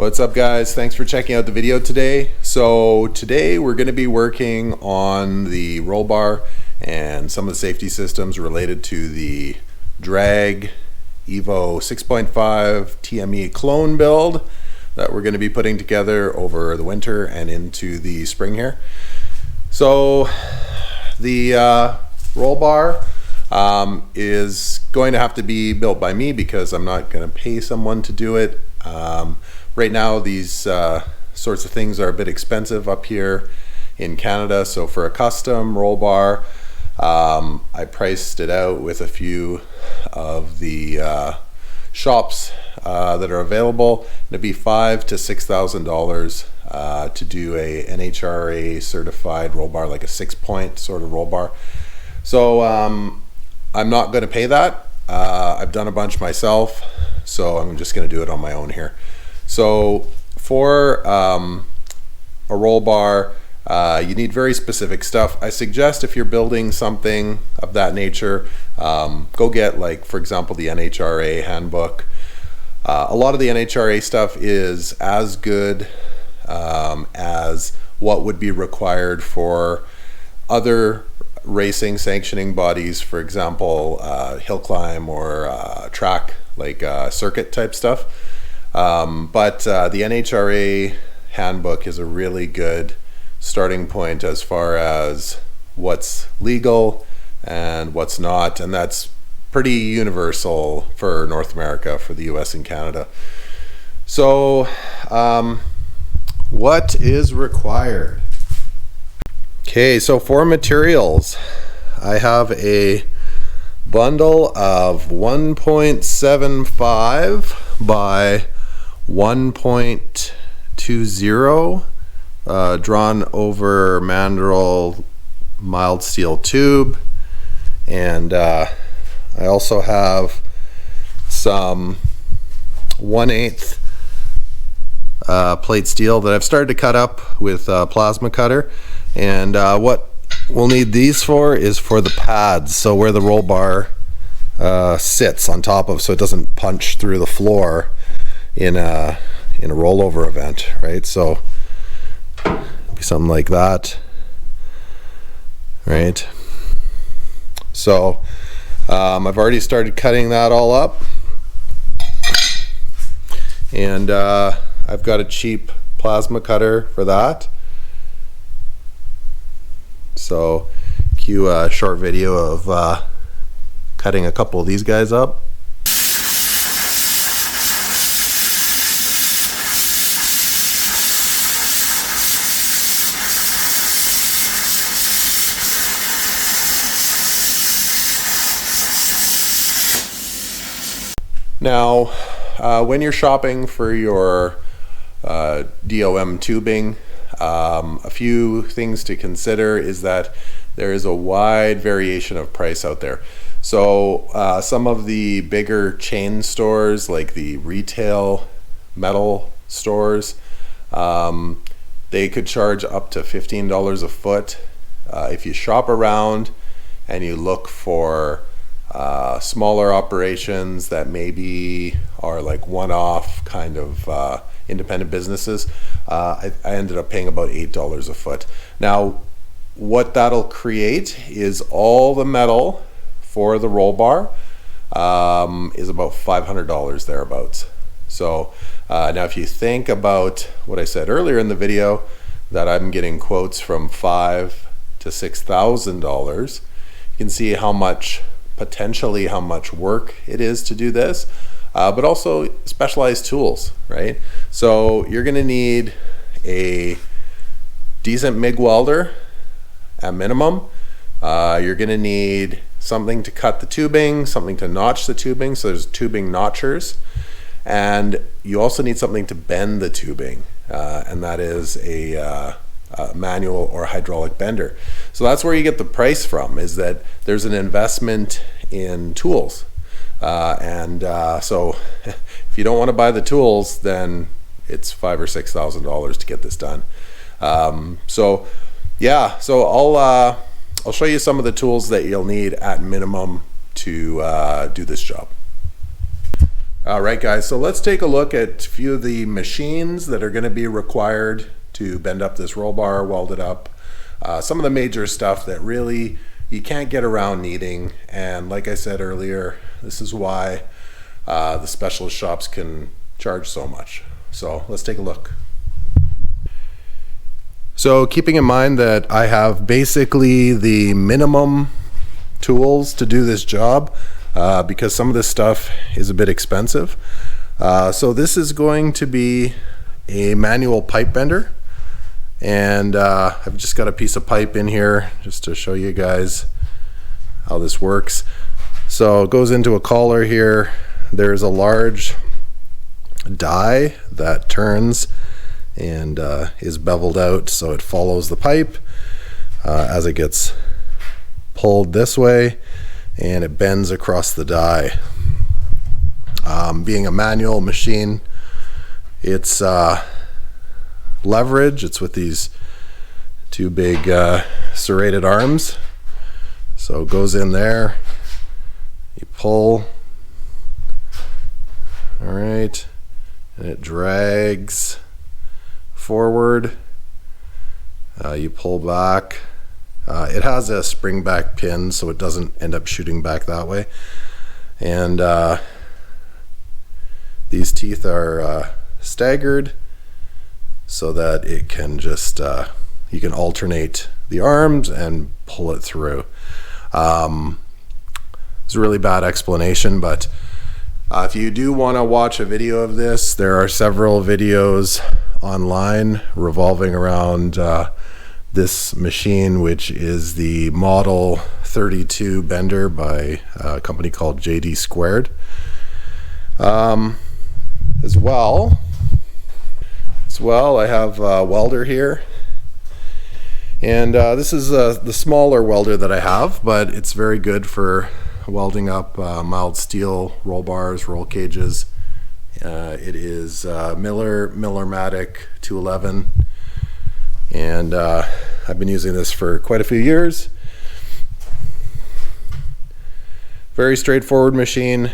What's up, guys? Thanks for checking out the video today. So today we're going to be working on the roll bar and some of the safety systems related to the Drag Evo 6.5 TME clone build that we're going to be putting together over the winter and into the spring here. So the roll bar is going to have to be built by me because I'm not going to pay someone to do it. Right now these sorts of things are a bit expensive up here in Canada, so for a custom roll bar I priced it out with a few of the shops that are available. It'd be $5,000 to $6,000 to do a NHRA certified roll bar, like a 6-point sort of roll bar. So I'm not going to pay that. I've done a bunch myself, so I'm just going to do it on my own here. So for a roll bar, you need very specific stuff. I suggest if you're building something of that nature, go get, like, for example, the NHRA handbook. A lot of the NHRA stuff is as good as what would be required for other racing sanctioning bodies, for example, hill climb or track, like circuit type stuff. But the NHRA handbook is a really good starting point as far as what's legal and what's not, and that's pretty universal for North America, for the US and Canada. So what is required? Okay, so for materials, I have a bundle of 1.75 by 1.20 drawn over mandrel mild steel tube, and I also have some 1/8 plate steel that I've started to cut up with a plasma cutter. And what we'll need these for is for the pads, so where the roll bar sits on top of, so it doesn't punch through the floor in a rollover event, right? So be something like that, right? So I've already started cutting that all up, and I've got a cheap plasma cutter for that. So cue a short video of cutting a couple of these guys up. Now, when you're shopping for your DOM tubing, a few things to consider is that there is a wide variation of price out there. So some of the bigger chain stores, like the retail metal stores, they could charge up to $15 a foot. If you shop around and you look for smaller operations that maybe are like one-off kind of independent businesses, I ended up paying about $8 a foot. Now, what that'll create is all the metal for the roll bar is about $500 thereabouts. So now if you think about what I said earlier in the video, that I'm getting quotes from $5,000 to $6,000, you can see how much, potentially how much work it is to do this, but also specialized tools, right? So you're gonna need a decent MIG welder at minimum. You're gonna need something to cut the tubing, something to notch the tubing, so there's tubing notchers, and you also need something to bend the tubing, and that is a manual or hydraulic bender. So that's where you get the price from, is that there's an investment in tools, and so if you don't want to buy the tools, then it's $5,000 or $6,000 to get this done. So yeah, so I'll show you some of the tools that you'll need at minimum to do this job. All right, guys, so let's take a look at a few of the machines that are going to be required to bend up this roll bar, weld it up. Some of the major stuff that really you can't get around needing, and like I said earlier, this is why the specialist shops can charge so much. So let's take a look. So keeping in mind that I have basically the minimum tools to do this job, because some of this stuff is a bit expensive. So this is going to be a manual pipe bender, and I've just got a piece of pipe in here just to show you guys how this works. So it goes into a collar here. There's a large die that turns and is beveled out, so it follows the pipe as it gets pulled this way, and it bends across the die. Being a manual machine, it's leverage. It's with these two big serrated arms. So it goes in there, you pull, all right, and it drags forward. You pull back. It has a spring back pin, so it doesn't end up shooting back that way. And these teeth are staggered so that it can just, you can alternate the arms and pull it through. It's a really bad explanation, but if you do want to watch a video of this, there are several videos online revolving around this machine, which is the Model 32 bender by a company called JD Squared. As well, I have a welder here, and this is the smaller welder that I have, but it's very good for welding up mild steel roll bars, roll cages. It is Millermatic 211, and I've been using this for quite a few years. Very straightforward machine,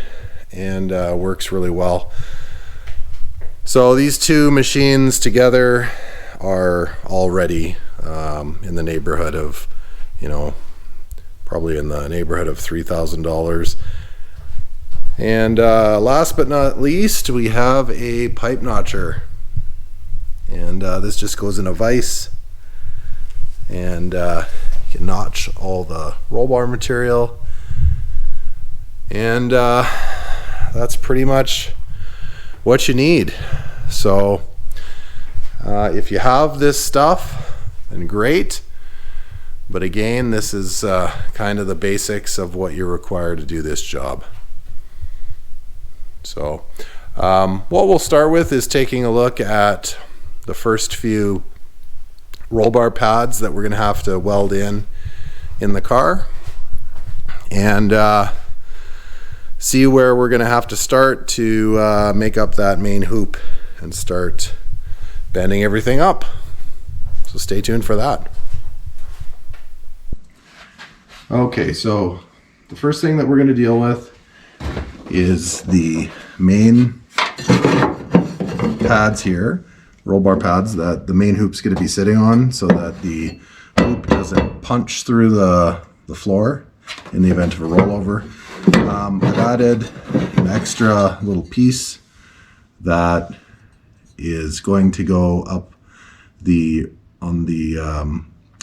and works really well. So these two machines together are already in the neighborhood of, probably in the neighborhood of $3,000. And last but not least, we have a pipe notcher, and this just goes in a vise, and you can notch all the roll bar material, and that's pretty much what you need. So if you have this stuff, then great, but again, this is kind of the basics of what you're required to do this job. So what we'll start with is taking a look at the first few roll bar pads that we're going to have to weld in the car, and see where we're going to have to start to make up that main hoop and start bending everything up. So stay tuned for that. Okay, so the first thing that we're going to deal with is the main pads here, roll bar pads that the main hoop's going to be sitting on, so that the hoop doesn't punch through the floor in the event of a rollover. I've added an extra little piece that is going to go up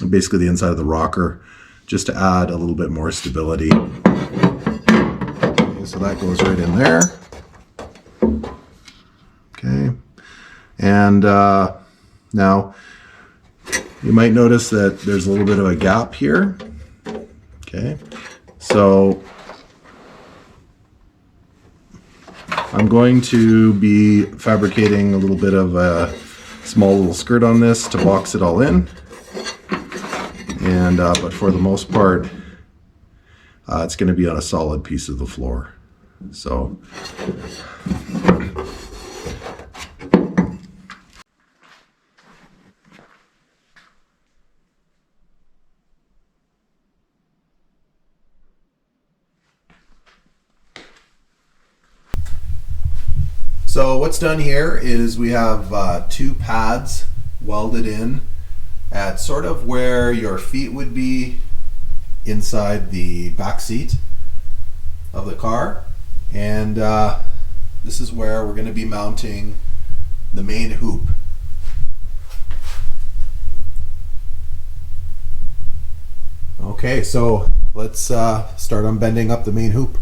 basically the inside of the rocker, just to add a little bit more stability. Okay, so that goes right in there. Okay, and now you might notice that there's a little bit of a gap here. Okay, so I'm going to be fabricating a little bit of a small little skirt on this to box it all in, and but for the most part it's going to be on a solid piece of the floor. So So what's done here is we have two pads welded in at sort of where your feet would be inside the back seat of the car, and this is where we're going to be mounting the main hoop. Okay, so let's start unbending up the main hoop.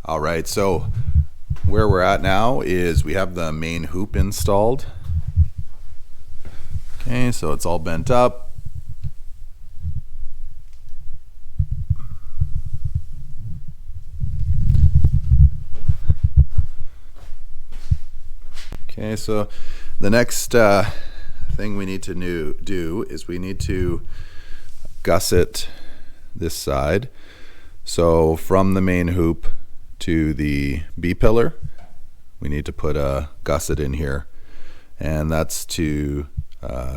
All right, so where we're at now is we have the main hoop installed. Okay, so it's all bent up. Okay, so the next thing we need to do is we need to gusset this side. So from the main hoop to the B-pillar, we need to put a gusset in here, and that's to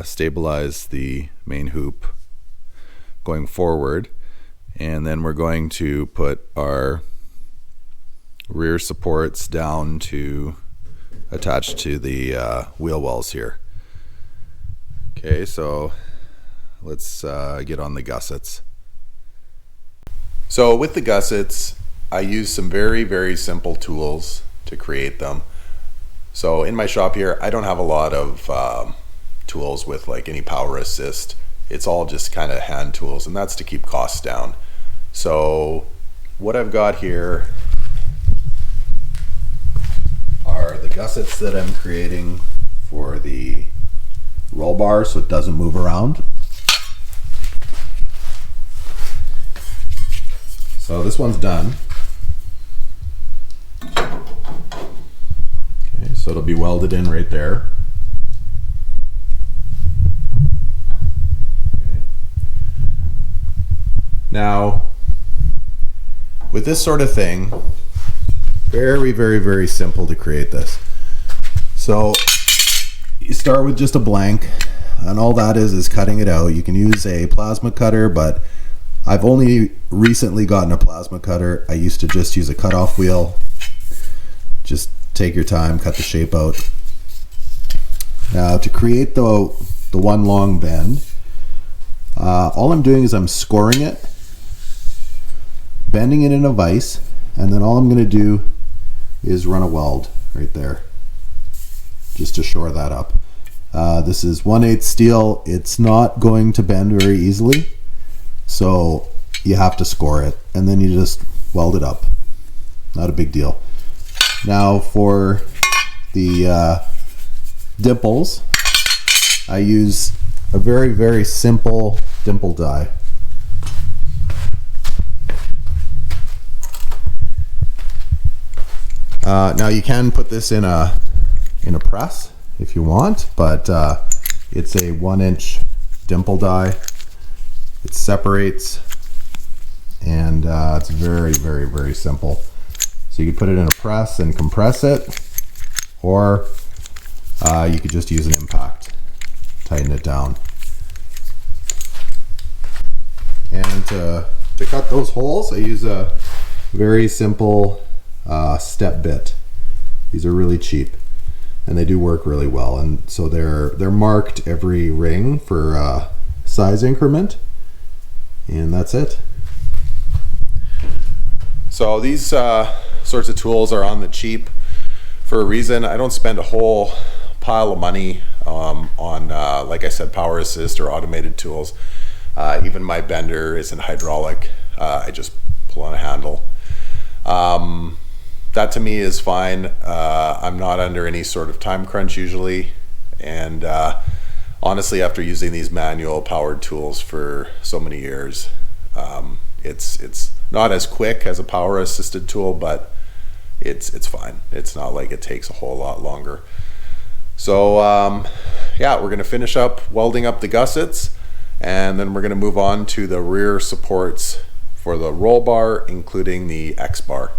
stabilize the main hoop going forward. And then we're going to put our rear supports down to attach to the wheel wells here. Okay, so let's get on the gussets. So with the gussets, I use some very simple tools to create them. So in my shop here, I don't have a lot of tools with like any power assist. It's all just kind of hand tools, and that's to keep costs down. So what I've got here are the gussets that I'm creating for the roll bar so it doesn't move around. So this one's done. Okay, so it'll be welded in right there. Okay. Now, with this sort of thing, very simple to create this. So you start with just a blank, and all that is cutting it out. You can use a plasma cutter, but I've only recently gotten a plasma cutter. I used to just use a cutoff wheel. Just take your time, cut the shape out. Now to create the one long bend, all I'm doing is I'm scoring it, bending it in a vise, and then all I'm going to do is run a weld right there just to shore that up. This is 1/8 steel. It's not going to bend very easily, so you have to score it, and then you just weld it up. Not a big deal. Now for the dimples, I use a very simple dimple die. Now you can put this in a press if you want, but it's a 1-inch dimple die. It separates, and it's very simple. So you could put it in a press and compress it, or you could just use an impact, tighten it down. And to cut those holes, I use a very simple step bit. These are really cheap and they do work really well. And so they're marked every ring for size increment, and that's it. So these sorts of tools are on the cheap for a reason. I don't spend a whole pile of money on, like I said, power assist or automated tools. Even my bender isn't hydraulic. I just pull on a handle. That to me is fine. I'm not under any sort of time crunch usually. And honestly, after using these manual powered tools for so many years, it's not as quick as a power assisted tool, but it's fine. It's not like it takes a whole lot longer. So yeah, we're gonna finish up welding up the gussets, and then we're gonna move on to the rear supports for the roll bar, including the X bar.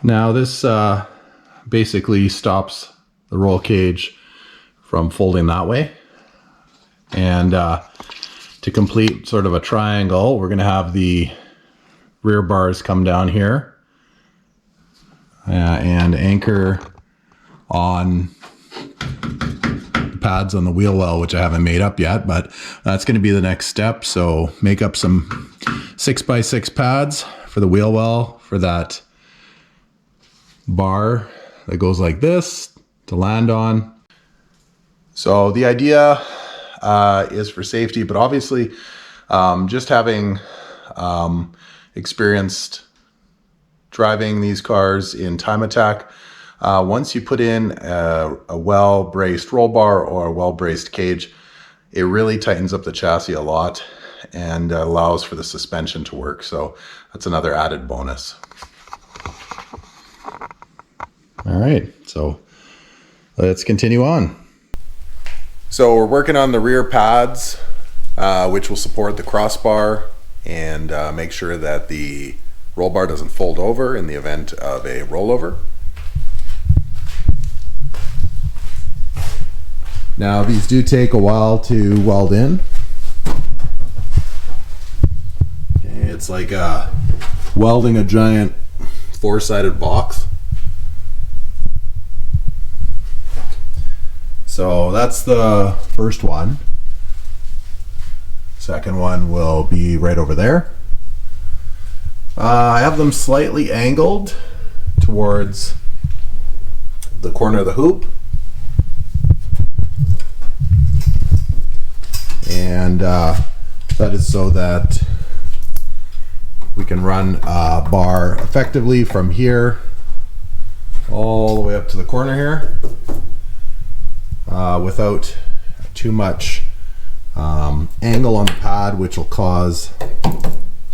Now this basically stops the roll cage from folding that way. And to complete sort of a triangle, we're going to have the rear bars come down here and anchor on the pads on the wheel well, which I haven't made up yet, but that's going to be the next step. So make up some 6x6 pads for the wheel well for that bar that goes like this to land on. So the idea is for safety, but obviously just having experienced driving these cars in time attack, once you put in a well-braced roll bar or a well-braced cage, it really tightens up the chassis a lot and allows for the suspension to work. So that's another added bonus. All right, so let's continue on. So we're working on the rear pads, which will support the crossbar and make sure that the roll bar doesn't fold over in the event of a rollover. Now these do take a while to weld in. Okay, it's like welding a giant four-sided box. So that's the first one. Second one will be right over there. I have them slightly angled towards the corner of the hoop. And that is so that we can run a bar effectively from here all the way up to the corner here. Without too much angle on the pad, which will cause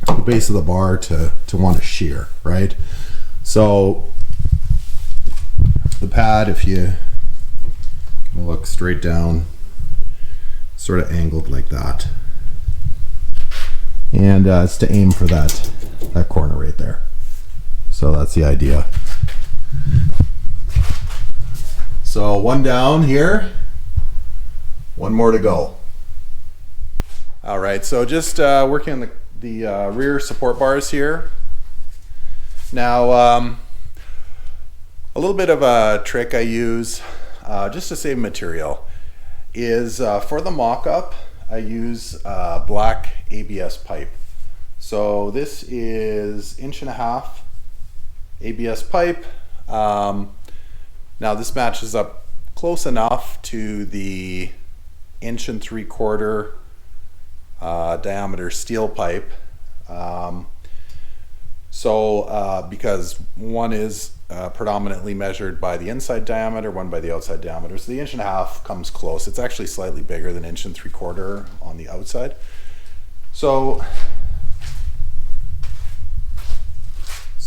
the base of the bar to want to shear, right? So the pad, if you look straight down, sort of angled like that, and it's to aim for that corner right there. So that's the idea. So one down here, one more to go. All right, so just working on the rear support bars here. Now, a little bit of a trick I use just to save material is for the mock-up, I use black ABS pipe. So this is 1.5 inch ABS pipe. Now this matches up close enough to the 1.75 inch diameter steel pipe. Because one is predominantly measured by the inside diameter, one by the outside diameter. So the 1.5 inch comes close. It's actually slightly bigger than 1.75 inch on the outside. So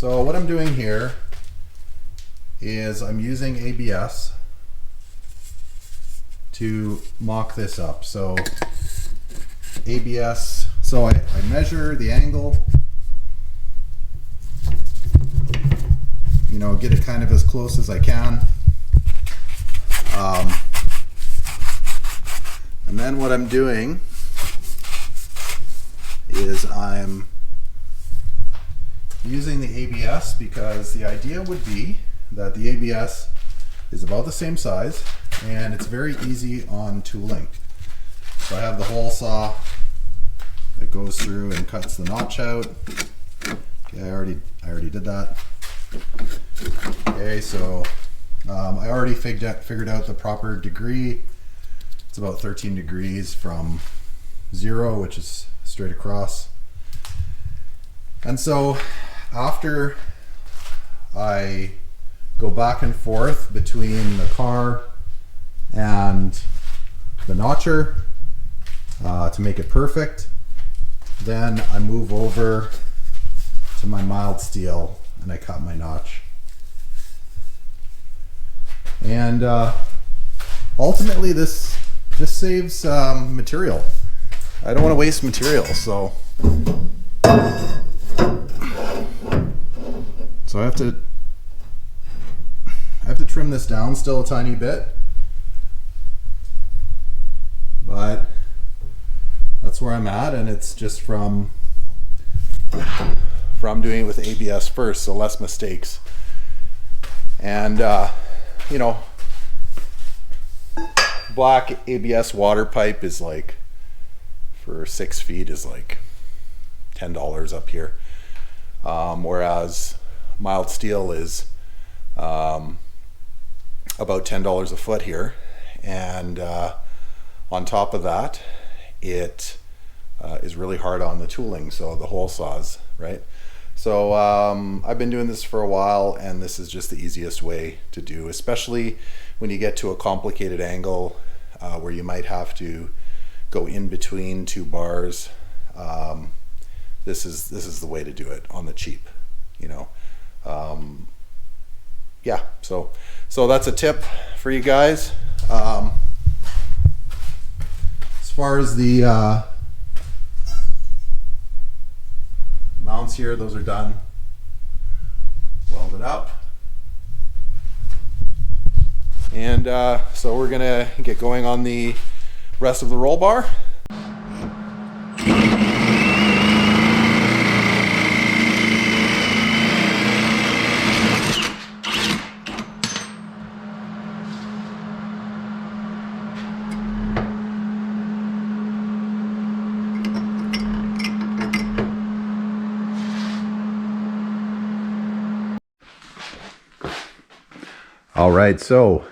what I'm doing here is I'm using ABS to mock this up. So ABS, so I measure the angle, you know, get it kind of as close as I can. And then what I'm doing is I'm using the ABS because the idea would be that the ABS is about the same size and it's very easy on tooling. So I have the hole saw that goes through and cuts the notch out. Okay, I already did that. Okay, so I already figured out the proper degree. It's about 13 degrees from 0, which is straight across. And so after I go back and forth between the car and the notcher to make it perfect, then I move over to my mild steel and I cut my notch. And ultimately this just saves material. I don't want to waste material, so I have to trim this down still a tiny bit, but that's where I'm at, and it's just from doing it with ABS first, so less mistakes. And you know, black ABS water pipe is like, for 6 feet is like $10 up here, whereas mild steel is about $10 a foot here. And on top of that, it is really hard on the tooling, so the hole saws, right? So I've been doing this for a while, and this is just the easiest way to do, especially when you get to a complicated angle where you might have to go in between two bars. This is the way to do it on the cheap, you know. Yeah, so that's a tip for you guys. As far as the mounts here, those are done, welded up, and so we're gonna get going on the rest of the roll bar. All right, so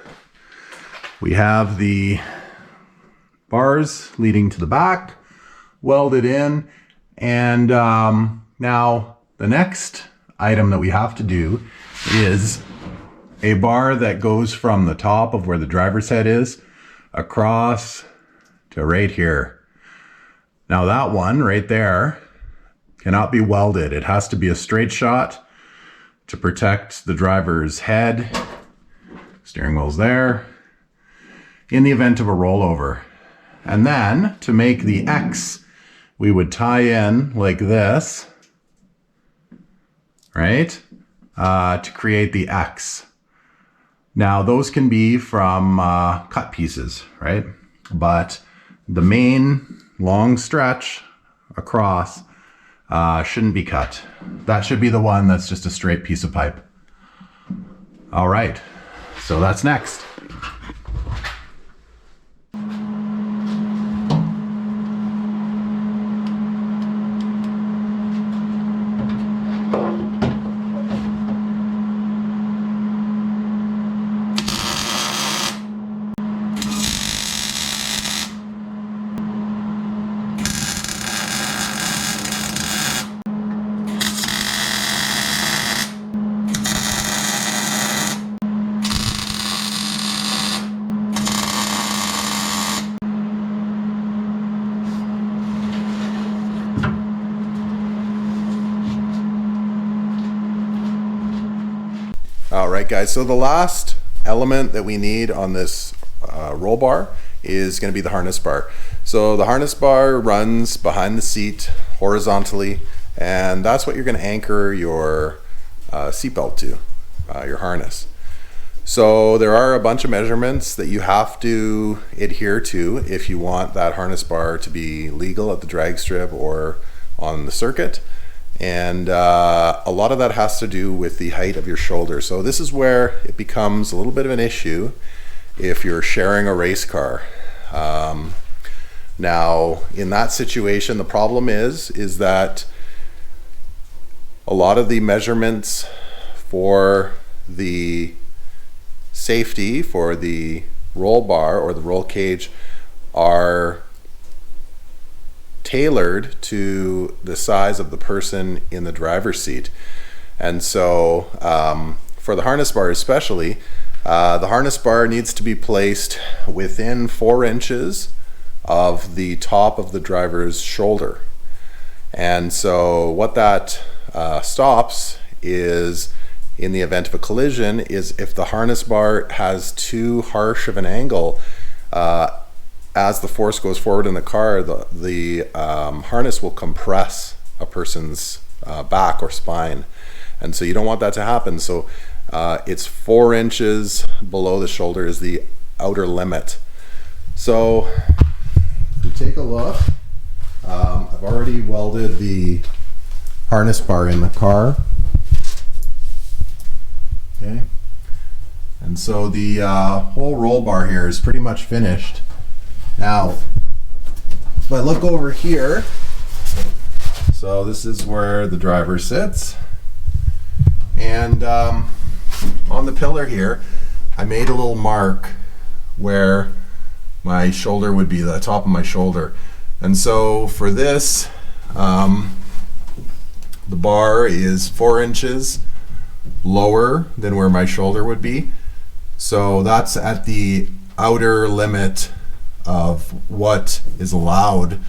we have the bars leading to the back welded in, and now the next item that we have to do is a bar that goes from the top of where the driver's head is across to right here. Now that one right there cannot be welded. It has to be a straight shot to protect the driver's head. Steering wheel's there in the event of a rollover. And then to make the X, we would tie in like this, right? To create the X. Now those can be from cut pieces, right? But the main long stretch across shouldn't be cut. That should be the one that's just a straight piece of pipe. All right, so that's next. All right, guys, so the last element that we need on this roll bar is going to be the harness bar. So the harness bar runs behind the seat horizontally, and that's what you're going to anchor your seatbelt to, your harness. So there are a bunch of measurements that you have to adhere to if you want that harness bar to be legal at the drag strip or on the circuit. And a lot of that has to do with the height of your shoulder. So this is where it becomes a little bit of an issue if you're sharing a race car. Now, in that situation, the problem is that a lot of the measurements for the safety for the roll bar or the roll cage are tailored to the size of the person in the driver's seat. And so for the harness bar especially, the harness bar needs to be placed within 4 inches of the top of the driver's shoulder. And so what that stops is, in the event of a collision, is if the harness bar has too harsh of an angle, as the force goes forward in the car, the harness will compress a person's back or spine. And so you don't want that to happen. So it's 4 inches below the shoulder is the outer limit. So if you take a look, I've already welded the harness bar in the car. Okay. And so the whole roll bar here is pretty much finished. Now, if I look over here, so this is where the driver sits, and on the pillar here, I made a little mark where my shoulder would be, the top of my shoulder. And so for this, the bar is 4 inches lower than where my shoulder would be. So that's at the outer limit of what is allowed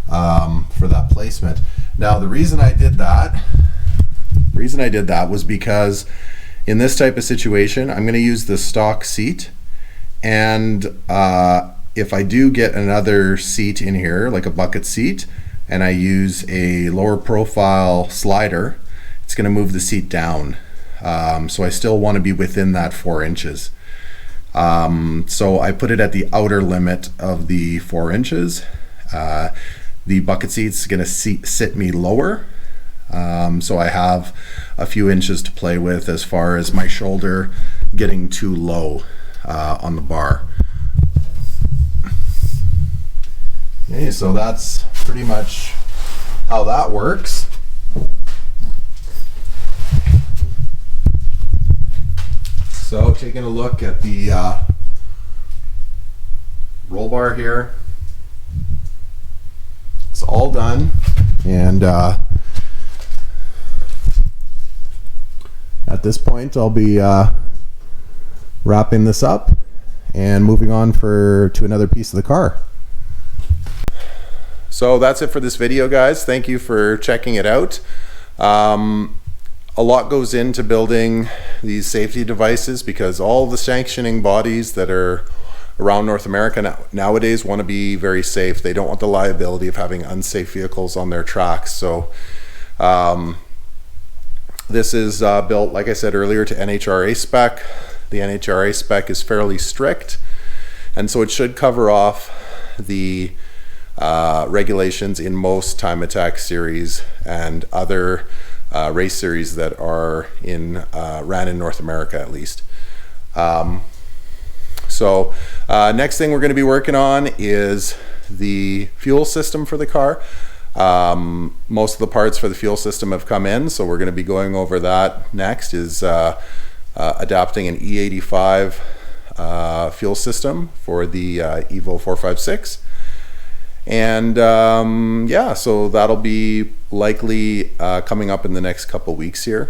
for that placement. Now, the reason I did that was because in this type of situation, I'm going to use the stock seat, and if I do get another seat in here, like a bucket seat, and I use a lower profile slider, it's going to move the seat down. So I still want to be within that 4 inches. So I put it at the outer limit of the 4 inches. The bucket seat's going to sit me lower. So I have a few inches to play with as far as my shoulder getting too low on the bar. Okay, so that's pretty much how that works. So taking a look at the roll bar here, it's all done, and at this point I'll be wrapping this up and moving on to another piece of the car. So that's it for this video, guys. Thank you for checking it out. A lot goes into building these safety devices because all the sanctioning bodies that are around North America nowadays want to be very safe. They don't want the liability of having unsafe vehicles on their tracks. So this is built, like I said earlier, to NHRA spec. The NHRA spec is fairly strict, and so it should cover off the regulations in most time attack series and other race series that are ran in North America at least. So next thing we're going to be working on is the fuel system for the car. Most of the parts for the fuel system have come in, so we're going to be going over that next, is adapting an E85 fuel system for the Evo 456. And yeah, so that'll be likely coming up in the next couple weeks here.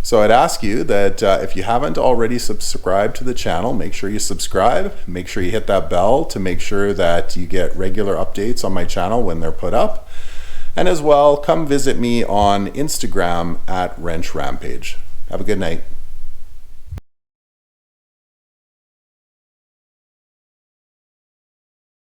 So I'd ask you that if you haven't already subscribed to the channel, make sure you subscribe. Make sure you hit that bell to make sure that you get regular updates on my channel when they're put up. And as well, come visit me on Instagram at Wrench Rampage. Have a good night.